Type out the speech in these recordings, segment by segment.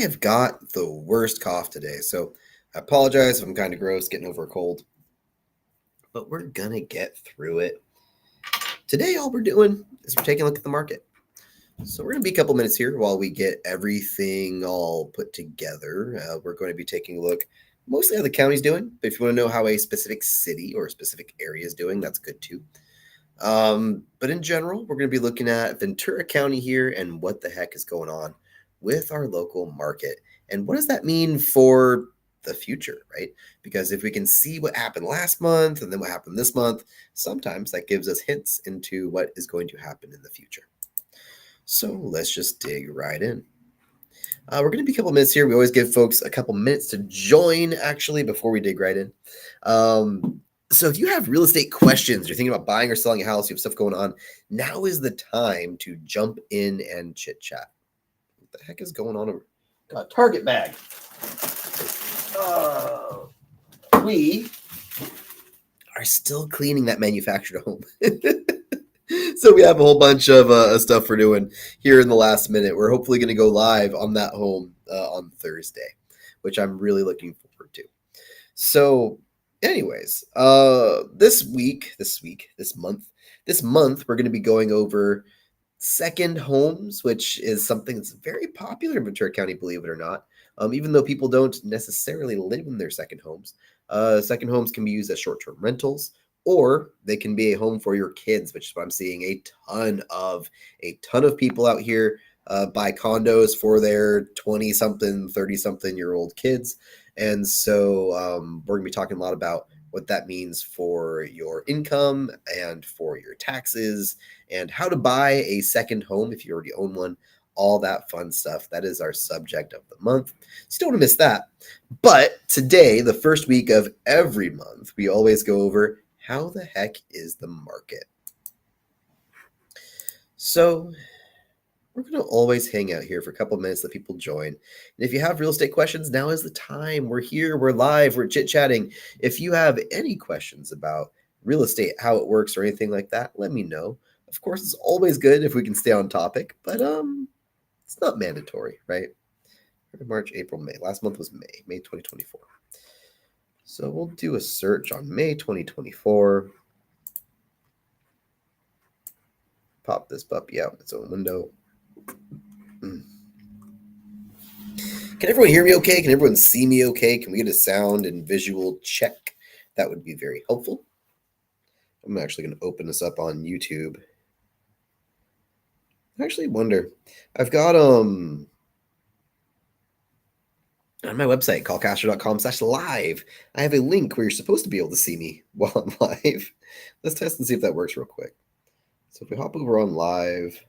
have got the worst cough today, so I apologize if I'm kind of gross getting over a cold, but we're gonna get through it. Today, all we're doing is we're taking a look at the market. So we're gonna be a couple minutes here while we get everything all put together. We're going to be taking a look mostly how the county's doing, but if you want to know how a specific city or a specific area is doing, that's good too. But in general, we're going to be looking at Ventura County here and what the heck is going on with our local market. And what does that mean for the future, right? Because if we can see what happened last month and then what happened this month, sometimes that gives us hints into what is going to happen in the future. So let's just dig right in. We're going to be a couple minutes here. We always give folks a couple minutes to join, actually, before we dig right in. So if you have real estate questions, you're thinking about buying or selling a house, you have stuff going on, now is the time to jump in and chit chat. What the heck is going on over? Got a Target bag. We are still cleaning that manufactured home. So we have a whole bunch of stuff we're doing here in the last minute. We're hopefully going to go live on that home on Thursday, which I'm really looking forward to. So anyways, this month, we're going to be going over second homes, which is something that's very popular in Ventura County, believe it or not. Even though people don't necessarily live in their second homes, second homes can be used as short-term rentals, or they can be a home for your kids, which is what I'm seeing a ton of people out here buy condos for their 20-something, 30-something year old kids. And so we're going to be talking a lot about what that means for your income and for your taxes and how to buy a second home if you already own one, all that fun stuff. That is our subject of the month. So you don't want to miss that. But today, the first week of every month, we always go over how the heck is the market. So we're going to always hang out here for a couple of minutes, let people join. And if you have real estate questions, now is the time. We're here, we're live, we're chit-chatting. If you have any questions about real estate, how it works, or anything like that, let me know. Of course, it's always good if we can stay on topic, but it's not mandatory, right? March, April, May. Last month was May 2024. So we'll do a search on May 2024. Pop this puppy out its own window. Can everyone hear me okay? Can everyone see me okay? Can we get a sound and visual check? That would be very helpful. I'm actually going to open this up on YouTube. I actually wonder. I've got on my website, callcaster.com/live, I have a link where you're supposed to be able to see me while I'm live. Let's test and see if that works real quick. So if we hop over on live,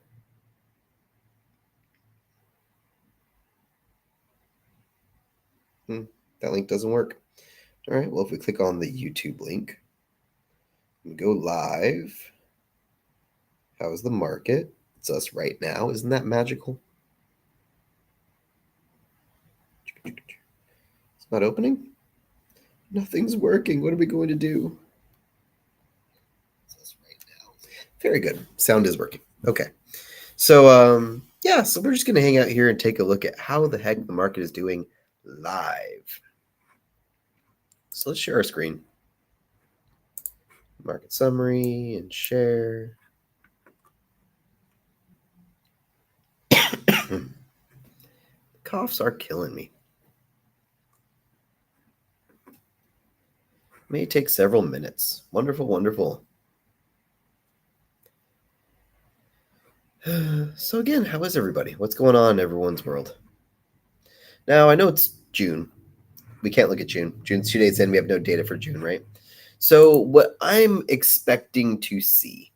that link doesn't work. All right, well, if we click on the YouTube link and go live, how is the market? It's us right now. Isn't that magical? It's not opening? Nothing's working. What are we going to do? It's us right now. Very good. Sound is working. Okay. So, yeah, so we're just going to hang out here and take a look at how the heck the market is doing live. So let's share our screen. Market summary and share. Coughs are killing me. May take several minutes. Wonderful, wonderful. So again, how is everybody? What's going on in everyone's world? Now, I know it's June. We can't look at June. June's 2 days in. We have no data for June, right? So what I'm expecting to see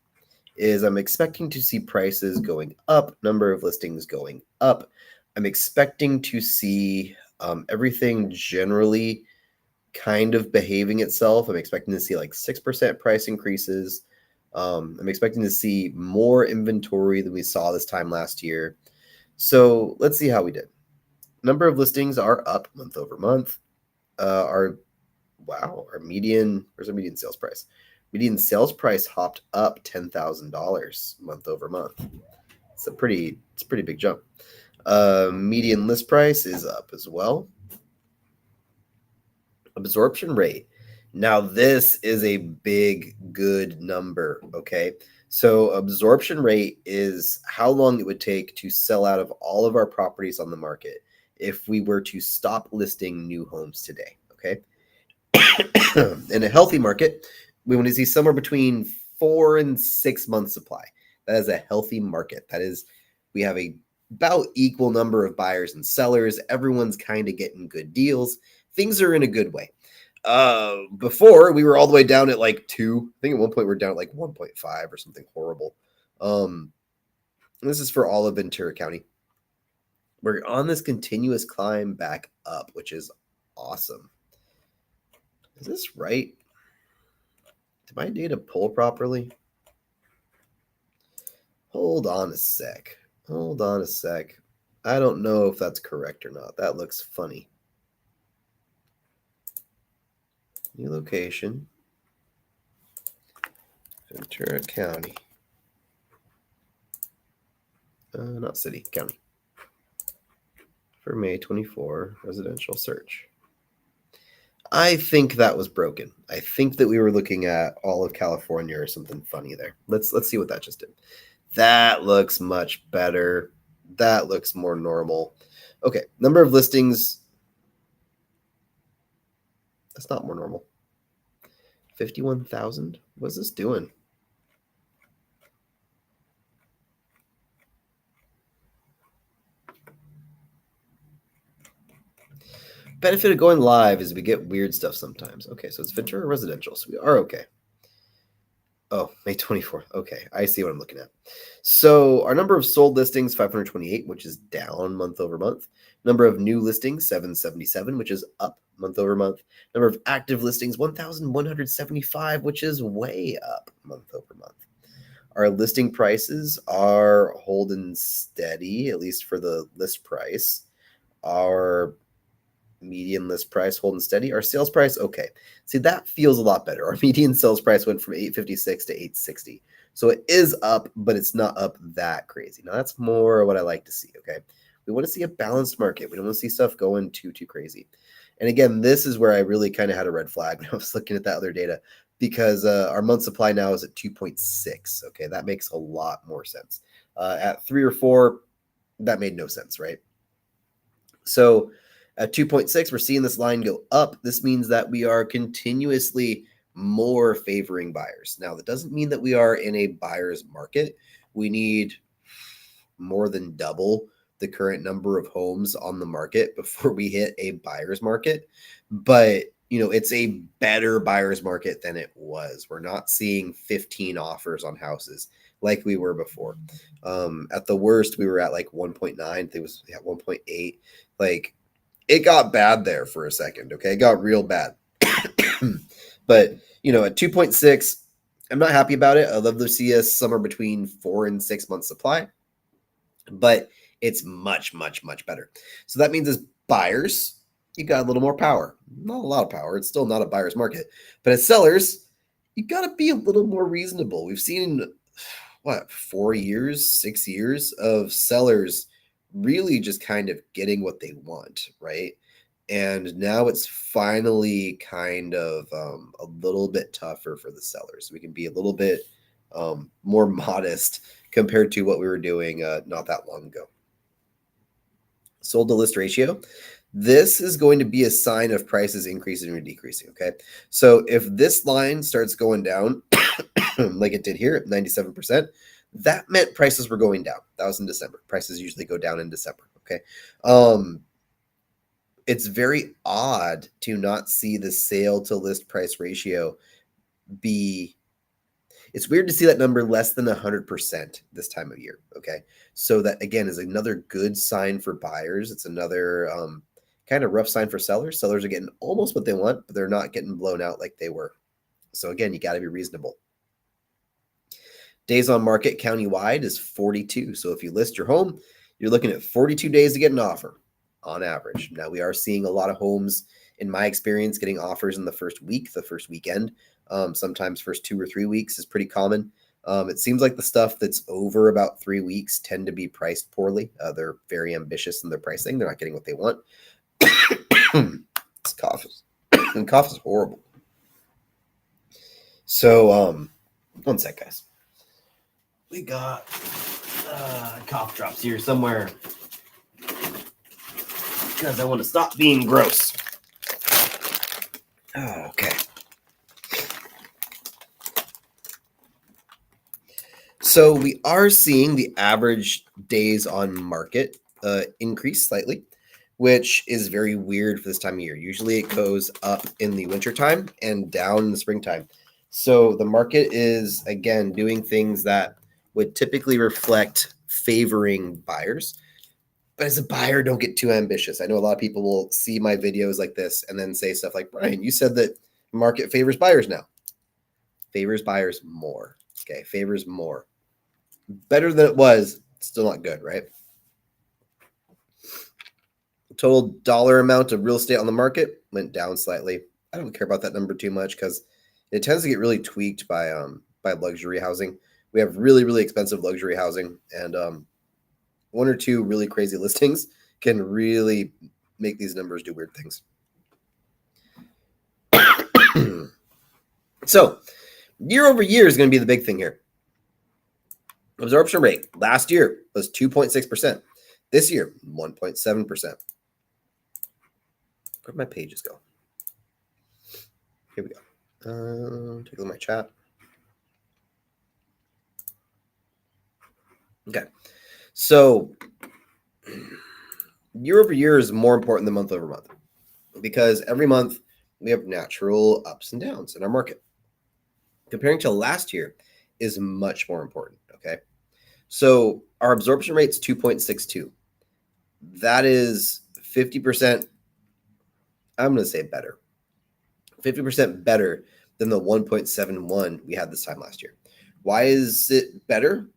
is I'm expecting to see prices going up, number of listings going up. I'm expecting to see everything generally kind of behaving itself. I'm expecting to see like 6% price increases. I'm expecting to see more inventory than we saw this time last year. So let's see how we did. Number of listings are up month over month. Our median, where's our median sales price? Median sales price hopped up $10,000 month over month. It's a pretty big jump. Median list price is up as well. Absorption rate. Now, this is a big, good number, okay? So, absorption rate is how long it would take to sell out of all of our properties on the market if we were to stop listing new homes today, okay? In a healthy market, we want to see somewhere between 4 and 6 months supply. That is a healthy market. That is, we have a about equal number of buyers and sellers. Everyone's kind of getting good deals. Things are in a good way. Before we were all the way down at like 2. I think at one point we are down at like 1.5 or something horrible. This is for all of Ventura County. We're on this continuous climb back up, which is awesome. Is this right? Did my data pull properly? Hold on a sec. I don't know if that's correct or not. That looks funny. New location. Ventura County. Not city, county. For May 24, residential search. I think that was broken. I think that we were looking at all of California or something funny there. Let's see what that just did. That looks much better. That looks more normal. Okay, number of listings. That's not more normal. 51,000? What's this doing? Benefit of going live is we get weird stuff sometimes. Okay, so it's Ventura Residential, so we are okay. Oh, May 24th. Okay, I see what I'm looking at. So our number of sold listings, 528, which is down month over month. Number of new listings, 777, which is up month over month. Number of active listings, 1,175, which is way up month over month. Our listing prices are holding steady, at least for the list price. Our median list price holding steady. Our sales price, okay. See, that feels a lot better. Our median sales price went from 856 to 860. So it is up, but it's not up that crazy. Now that's more what I like to see, okay? We want to see a balanced market. We don't want to see stuff going too crazy. And again, this is where I really kind of had a red flag when I was looking at that other data, because our month supply now is at 2.6. Okay, that makes a lot more sense. At 3 or 4, that made no sense, right? So at 2.6, we're seeing this line go up. This means that we are continuously more favoring buyers. Now, that doesn't mean that we are in a buyer's market. We need more than double the current number of homes on the market before we hit a buyer's market. But, it's a better buyer's market than it was. We're not seeing 15 offers on houses like we were before. At the worst, we were at like 1.9. It was at 1.8. Like, it got bad there for a second, okay? It got real bad. But, at 2.6, I'm not happy about it. I'd love to see us somewhere between 4 and 6 months supply. But it's much, much, much better. So that means as buyers, you got a little more power. Not a lot of power. It's still not a buyer's market. But as sellers, you got to be a little more reasonable. We've seen, 4 years, 6 years of sellers really just kind of getting what they want, right? And now it's finally kind of a little bit tougher for the sellers. We can be a little bit more modest compared to what we were doing not that long ago. Sold to list ratio. This is going to be a sign of prices increasing or decreasing, okay? So if this line starts going down, like it did here at 97%, that meant prices were going down. That was in December. Prices usually go down in December, okay? It's very odd to not see the sale to list price ratio be... It's weird to see that number less than 100% this time of year, okay? So that, again, is another good sign for buyers. It's another kind of rough sign for sellers. Sellers are getting almost what they want, but they're not getting blown out like they were. So again, you got to be reasonable. Days on market countywide is 42. So if you list your home, you're looking at 42 days to get an offer on average. Now, we are seeing a lot of homes, in my experience, getting offers in the first week, the first weekend. Sometimes first 2 or 3 weeks is pretty common. It seems like the stuff that's over about 3 weeks tend to be priced poorly. They're very ambitious in their pricing. They're not getting what they want. This cough is, cough is horrible. So, one sec, guys. We got cough drops here somewhere because I want to stop being gross. Okay. So we are seeing the average days on market increase slightly, which is very weird for this time of year. Usually it goes up in the wintertime and down in the springtime. So the market is, again, doing things that would typically reflect favoring buyers. But as a buyer, don't get too ambitious. I know a lot of people will see my videos like this and then say stuff like, Brian, you said that market favors buyers now. Favors buyers more. Okay, favors more. Better than it was, still not good, right? Total dollar amount of real estate on the market went down slightly. I don't care about that number too much because it tends to get really tweaked by luxury housing. We have really, really expensive luxury housing, and one or two really crazy listings can really make these numbers do weird things. So year over year is going to be the big thing here. Absorption rate last year was 2.6%. This year, 1.7%. Where'd my pages go? Here we go. Take a look at my chat. Okay. So year over year is more important than month over month because every month we have natural ups and downs in our market. Comparing to last year is much more important, okay? So our absorption rate is 2.62. That is 50%, I'm going to say better. 50% better than the 1.71 we had this time last year. Why is it better?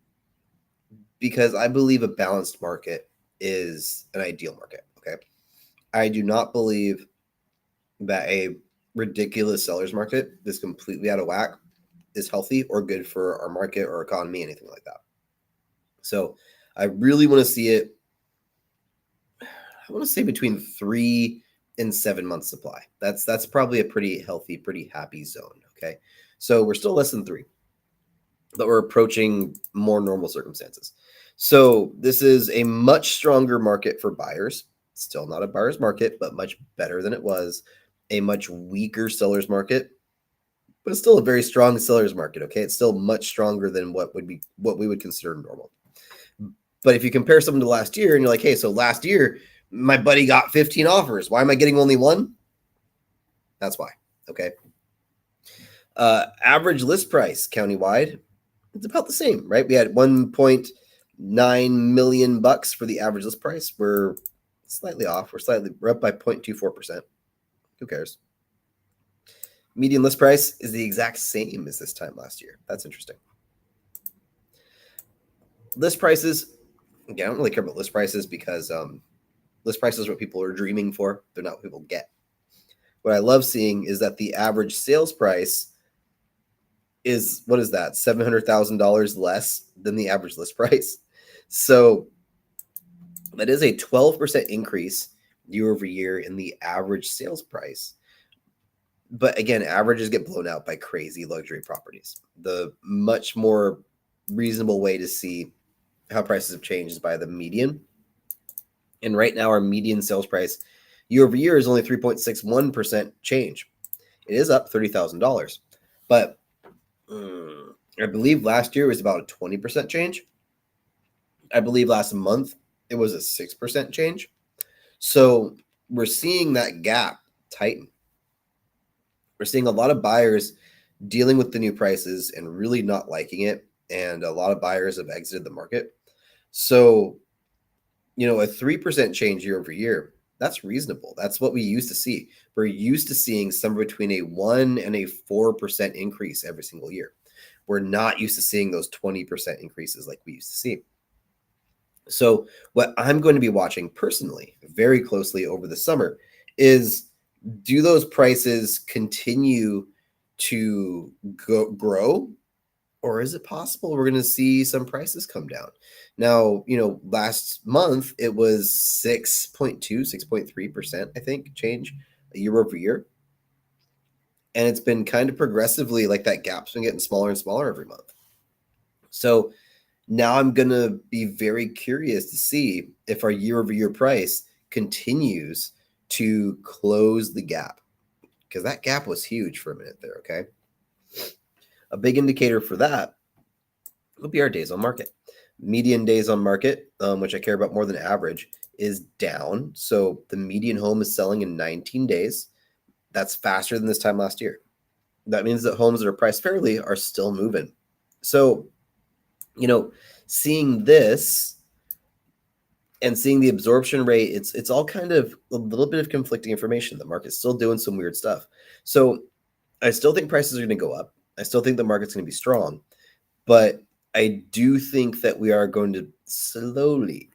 Because I believe a balanced market is an ideal market, okay? I do not believe that a ridiculous seller's market that's completely out of whack is healthy or good for our market or economy, anything like that. So I really want to see it, I want to say between 3 and 7 months supply. That's probably a pretty healthy, pretty happy zone, okay? So we're still less than 3, but we're approaching more normal circumstances. So this is a much stronger market for buyers. Still not a buyer's market, but much better than it was. A much weaker seller's market, but it's still a very strong seller's market, okay? It's still much stronger than what we would consider normal. But if you compare something to last year and you're like, hey, so last year, my buddy got 15 offers. Why am I getting only 1? That's why, okay? Average list price countywide, it's about the same, right? We had $1.9 million for the average list price. We're slightly off. We're up by 0.24%. Who cares? Median list price is the exact same as this time last year. That's interesting. List prices, again, I don't really care about list prices because list prices are what people are dreaming for. They're not what people get. What I love seeing is that the average sales price is, what is that, $700,000 less than the average list price. So that is a 12% increase year over year in the average sales price. But again, averages get blown out by crazy luxury properties. The much more reasonable way to see how prices have changed is by the median. And right now, our median sales price year over year is only 3.61% change. It is up $30,000. But I believe last year was about a 20% change. I believe last month it was a 6% change. So we're seeing that gap tighten. We're seeing a lot of buyers dealing with the new prices and really not liking it. And a lot of buyers have exited the market. So, a 3% change year over year, that's reasonable. That's what we used to see. We're used to seeing somewhere between a 1 and a 4% increase every single year. We're not used to seeing those 20% increases like we used to see. So what I'm going to be watching personally very closely over the summer is, do those prices continue to grow, Or is it possible we're going to see some prices come down? Now, last month it was 6.2, 6.3%, I think, change year over year. And it's been kind of progressively like that gap's been getting smaller and smaller every month. So now I'm going to be very curious to see if our year over year price continues to close the gap, because that gap was huge for a minute there. Okay. A big indicator for that will be our days on market. Median days on market, which I care about more than average, is down. So the median home is selling in 19 days. That's faster than this time last year. That means that homes that are priced fairly are still moving. So, seeing this and seeing the absorption rate, it's all kind of a little bit of conflicting information. The market's still doing some weird stuff. So I still think prices are going to go up. I still think the market's going to be strong, but I do think that we are going to slowly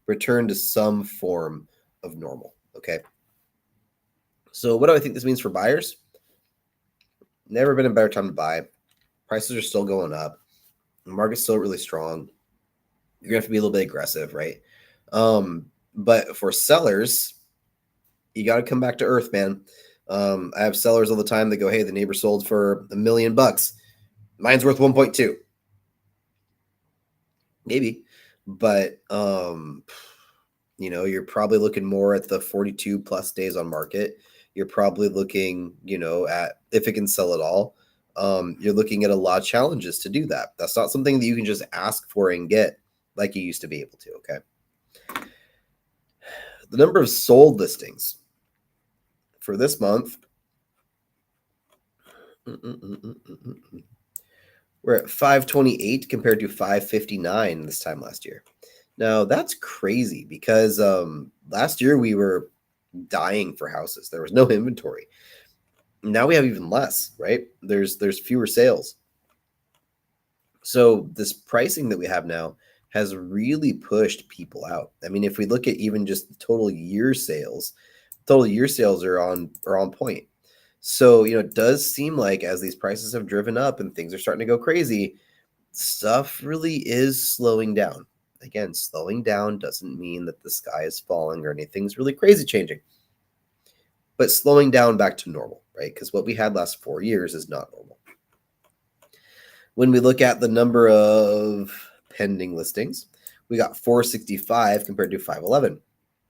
return to some form of normal. Okay. So what do I think this means for buyers? Never been a better time to buy. Prices are still going up. The market's still really strong. You're gonna have to be a little bit aggressive, right? But for sellers, you got to come back to earth, man. I have sellers all the time that go, "Hey, the neighbor sold for $1 million. Mine's worth 1.2." Maybe, but you're probably looking more at the 42 plus days on market. You're probably looking, at if it can sell at all. You're looking at a lot of challenges to do that. That's not something that you can just ask for and get like you used to be able to. Okay. The number of sold listings for this month, we're at 528 compared to 559 this time last year. Now that's crazy because last year we were dying for houses. There was no inventory. Now we have even less, right? There's fewer sales. So this pricing that we have now has really pushed people out. I mean, if we look at even just the total year sales are on point. So, it does seem like as these prices have driven up and things are starting to go crazy, stuff really is slowing down. Again, slowing down doesn't mean that the sky is falling or anything's really crazy changing, but slowing down back to normal, right? Because what we had last 4 years is not normal. When we look at the number of pending listings, we got 465 compared to 511.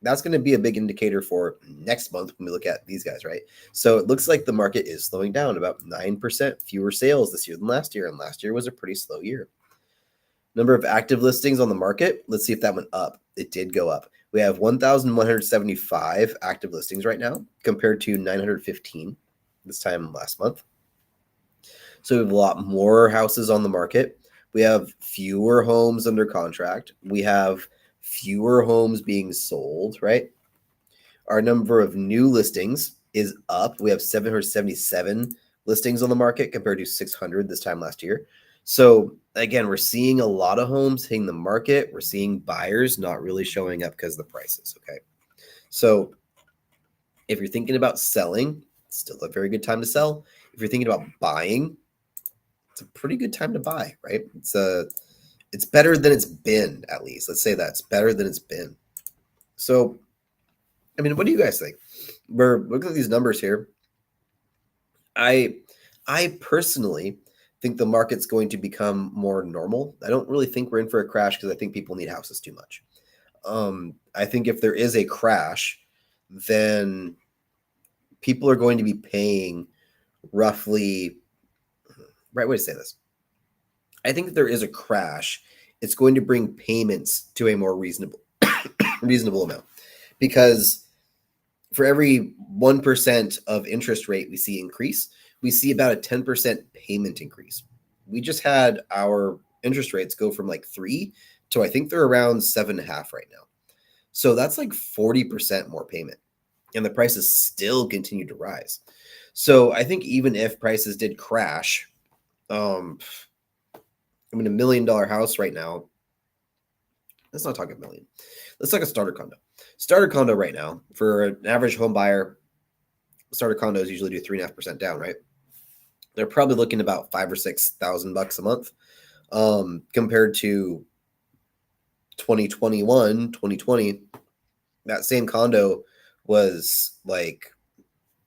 That's going to be a big indicator for next month when we look at these guys, right? So it looks like the market is slowing down, about 9% fewer sales this year than last year, and last year was a pretty slow year. Number of active listings on the market, let's see if that went up. It did go up. We have 1,175 active listings right now compared to 915 this time last month. So we have a lot more houses on the market. We have fewer homes under contract. We have fewer homes being sold, right? Our number of new listings is up. We have 777 listings on the market compared to 600 this time last year. So again, we're seeing a lot of homes hitting the market. We're seeing buyers not really showing up because of the prices. Okay. So if you're thinking about selling, it's still a very good time to sell. If you're thinking about buying, it's a pretty good time to buy, right? It's better than it's been, at least. Let's say that it's better than it's been. So, I mean, what do you guys think? We're looking at these numbers here. I personally think the market's going to become more normal. I don't really think we're in for a crash because I think people need houses too much. I think if there is a crash, then people are going to be paying roughly, right way to say this. I think if there is a crash, it's going to bring payments to a more reasonable amount, because for every 1% of interest rate we see increase, we see about a 10% payment increase. We just had our interest rates go from like 3 to I think they're around 7.5 right now. So that's like 40% more payment, and the prices still continue to rise. So I think even if prices did crash, $1 million house right now, let's not talk a million. Let's talk a starter condo. Starter condo right now for an average home buyer, starter condos usually do 3.5% down, right? they're probably looking about $5,000 or $6,000 a month, compared to 2021, 2020. That same condo was like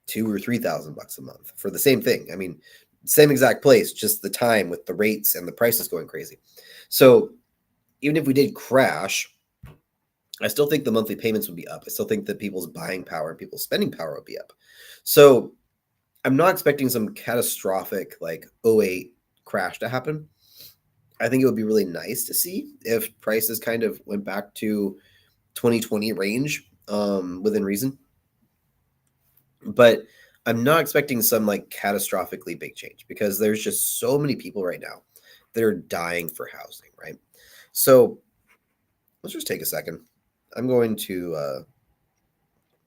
$2,000 or $3,000 a month for the same thing. I mean, same exact place, just the time with the rates and the prices going crazy. So even if we did crash, I still think the monthly payments would be up. I still think that people's buying power and people's spending power would be up. So I'm not expecting some catastrophic like '08 crash to happen. I think it would be really nice to see if prices kind of went back to 2020 range, within reason. But I'm not expecting some like catastrophically big change because there's just so many people right now that are dying for housing, right? So let's just take a second. I'm going to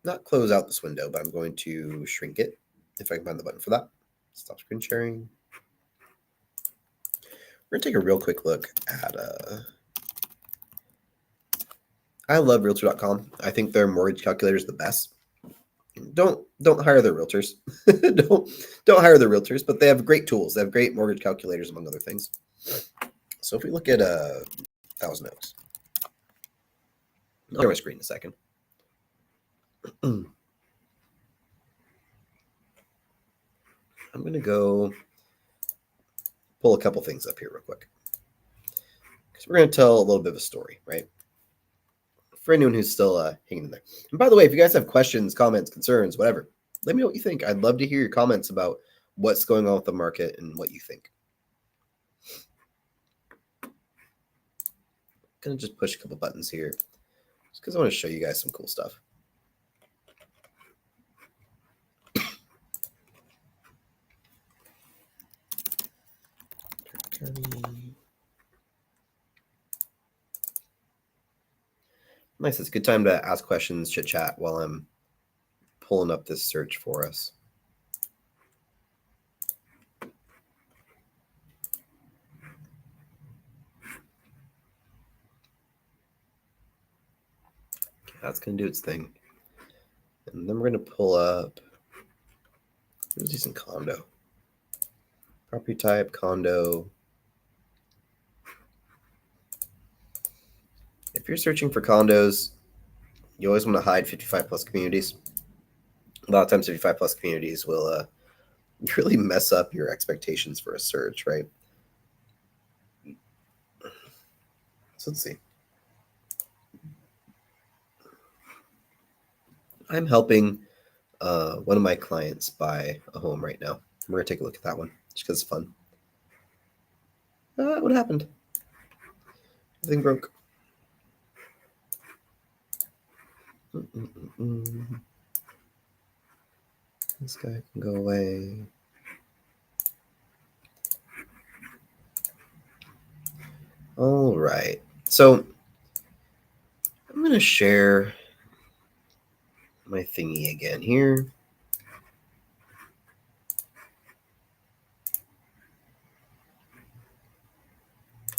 not close out this window, but I'm going to shrink it if I can find the button for that. Stop screen sharing. We're gonna take a real quick look at I love realtor.com. I think their mortgage calculator is the best. Don't hire their realtors. don't hire their realtors, but they have great tools. They have great mortgage calculators, among other things. So if we look at Thousand Oaks, I'll share my screen in a second. I'm gonna go pull a couple things up here real quick because we're gonna tell a little bit of a story, right? For anyone who's still hanging in there. And by the way, if you guys have questions, comments, concerns, whatever, let me know what you think. I'd love to hear your comments about what's going on with the market and what you think. I'm gonna just push a couple buttons here just because I want to show you guys some cool stuff. Nice. It's a good time to ask questions, chit chat while I'm pulling up this search for us. Okay, that's going to do its thing. And then we're going to pull up, let's do some condo. Property type, condo. If you're searching for condos, you always want to hide 55 plus communities. A lot of times 55 plus communities will really mess up your expectations for a search, right? So let's see. I'm helping one of my clients buy a home right now. We're going to take a look at that one just because it's fun. What happened? Everything broke. This guy can go away. All right. So I'm going to share my thingy again here.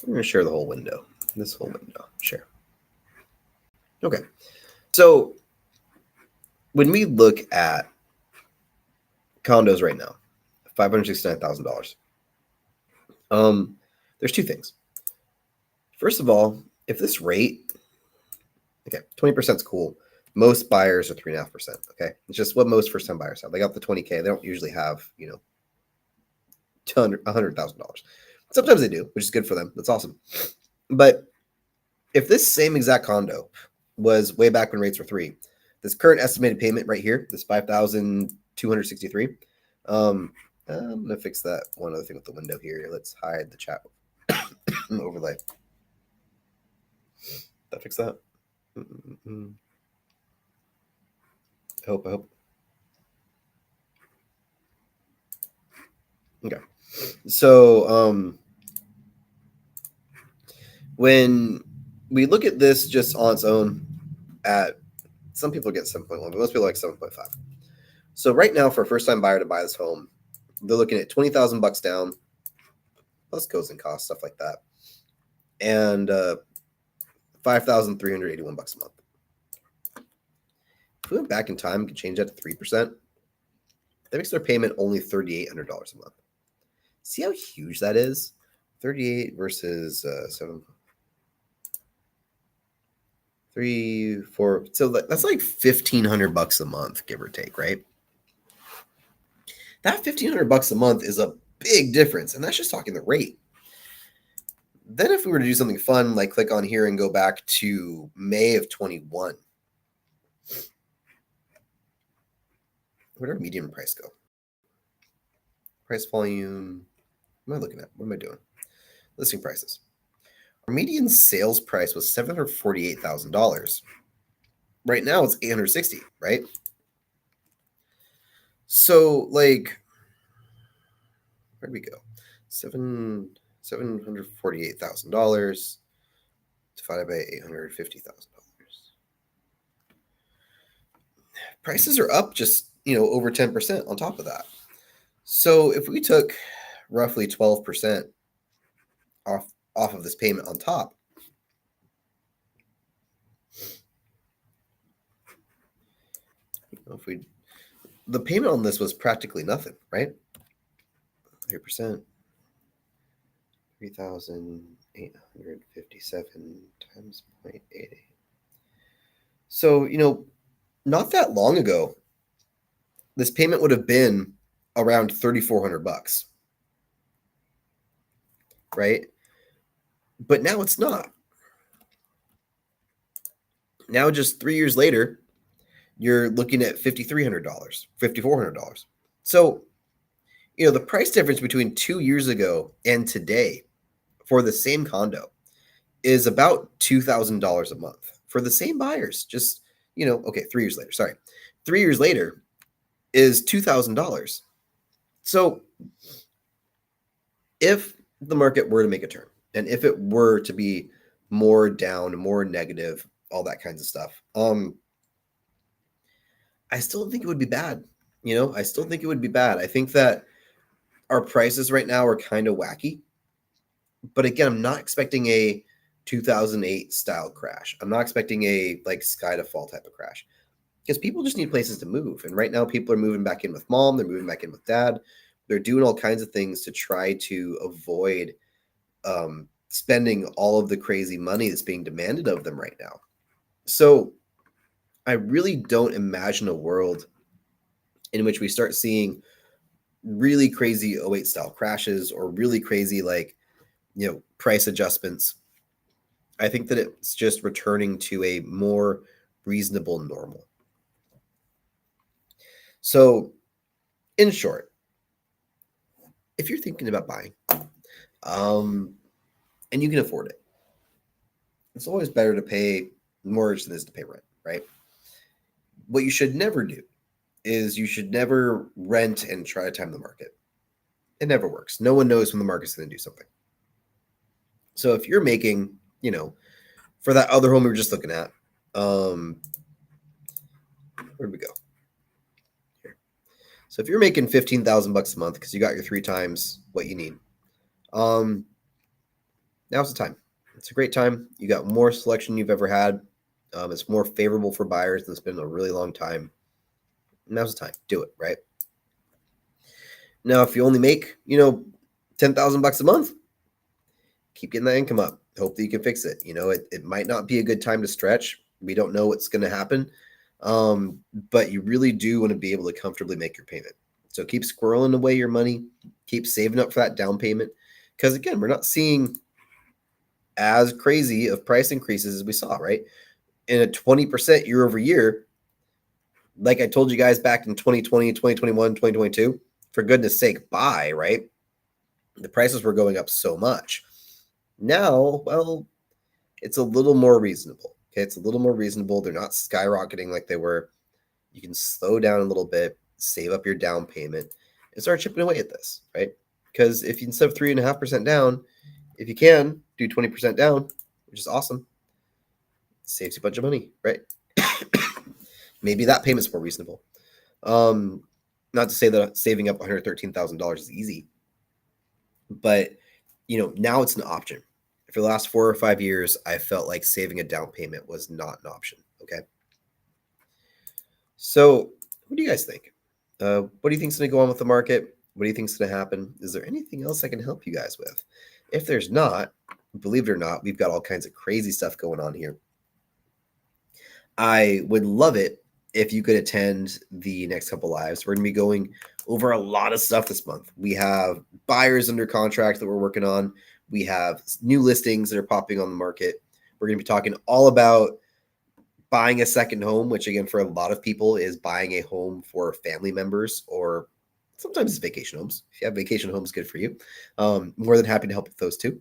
I'm going to share the whole window. This whole window. Share. Okay. So when we look at condos right now, $569,000. There's two things. First of all, if this rate, okay, 20% is cool. Most buyers are 3.5%. Okay, it's just what most first-time buyers have. They got the 20K. They don't usually have, $100,000. Sometimes they do, which is good for them. That's awesome. But if this same exact condo was way back when rates were 3, this current estimated payment right here, this $5,263. I'm gonna fix that one other thing with the window here. Let's hide the chat overlay. Did that fix that? I hope. Okay. So when we look at this just on its own, at some people get 7.1, but most people like 7.5. So right now, for a first-time buyer to buy this home, they're looking at $20,000 down, plus goes and costs, stuff like that, and $5,381 a month. If we went back in time, we could change that to 3%. That makes their payment only $3,800 a month. See how huge that is? 38 versus 7, 3, 4. So that's like $1,500 a month, give or take, right? That $1,500 a month is a big difference, and that's just talking the rate. Then if we were to do something fun, like click on here and go back to May of 21, where did our median price go? Price volume. What am I looking at? What am I doing? Listing prices. Our median sales price was $748,000. Right now it's $860,000, right? So like, where'd we go? $748,000 divided by $850,000. Prices are up just over 10% on top of that. So if we took roughly 12% off of this payment on top, the payment on this was practically nothing, right? 3%, 3,857 times 0.88. So, not that long ago, this payment would have been around $3,400, right? But now it's not. Now, just 3 years later, you're looking at $5,300, $5,400. So, the price difference between 2 years ago and today for the same condo is about $2,000 a month for the same buyers. Just, okay, 3 years later. Sorry. 3 years later is $2,000. So if the market were to make a turn, and if it were to be more down, more negative, all that kinds of stuff, I still don't think it would be bad. I still think it would be bad. I think that our prices right now are kind of wacky. But again, I'm not expecting a 2008 style crash. I'm not expecting a like sky to fall type of crash, because people just need places to move. And right now people are moving back in with mom. They're moving back in with dad. They're doing all kinds of things to try to avoid spending all of the crazy money that's being demanded of them right now. So I really don't imagine a world in which we start seeing really crazy 08 style crashes or really crazy price adjustments. I think that it's just returning to a more reasonable normal. So in short, if you're thinking about buying, and you can afford it, it's always better to pay mortgage than it is to pay rent, right? What you should never do is you should never rent and try to time the market. It never works. No one knows when the market's going to do something. So if you're making, for that other home we were just looking at, where'd we go? Here. So if you're making $15,000 a month because you got your 3 times what you need, now's the time. It's a great time. You got more selection you've ever had. It's more favorable for buyers than it's been in a really long time. Now's the time. Do it, right? Now, if you only make, $10,000 a month, keep getting that income up. Hope that you can fix it. It might not be a good time to stretch. We don't know what's going to happen. But you really do want to be able to comfortably make your payment. So keep squirreling away your money. Keep saving up for that down payment. Because again, we're not seeing as crazy of price increases as we saw, right? In a 20% year over year, like I told you guys back in 2020, 2021, 2022, for goodness sake, buy, right? The prices were going up so much. Now, well, it's a little more reasonable. Okay, it's a little more reasonable. They're not skyrocketing like they were. You can slow down a little bit, save up your down payment, and start chipping away at this, right? Because if you, instead of 3.5% down, if you can do 20% down, which is awesome, it saves you a bunch of money, right? Maybe that payment's more reasonable. Not to say that saving up $113,000 is easy, but now it's an option. For the last 4 or 5 years, I felt like saving a down payment was not an option. Okay. So what do you guys think? What do you think is going to go on with the market? What do you think's going to happen? Is there anything else I can help you guys with? If there's not, believe it or not, we've got all kinds of crazy stuff going on here. I would love it if you could attend the next couple lives. We're going to be going over a lot of stuff this month. We have buyers under contract that we're working on. We have new listings that are popping on the market. We're going to be talking all about buying a second home, which again, for a lot of people is buying a home for family members, or sometimes it's vacation homes. If you have vacation homes, good for you. More than happy to help with those too,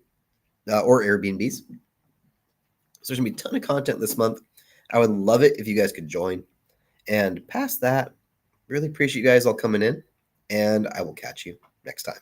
or Airbnbs. So there's going to be a ton of content this month. I would love it if you guys could join. And past that, really appreciate you guys all coming in, and I will catch you next time.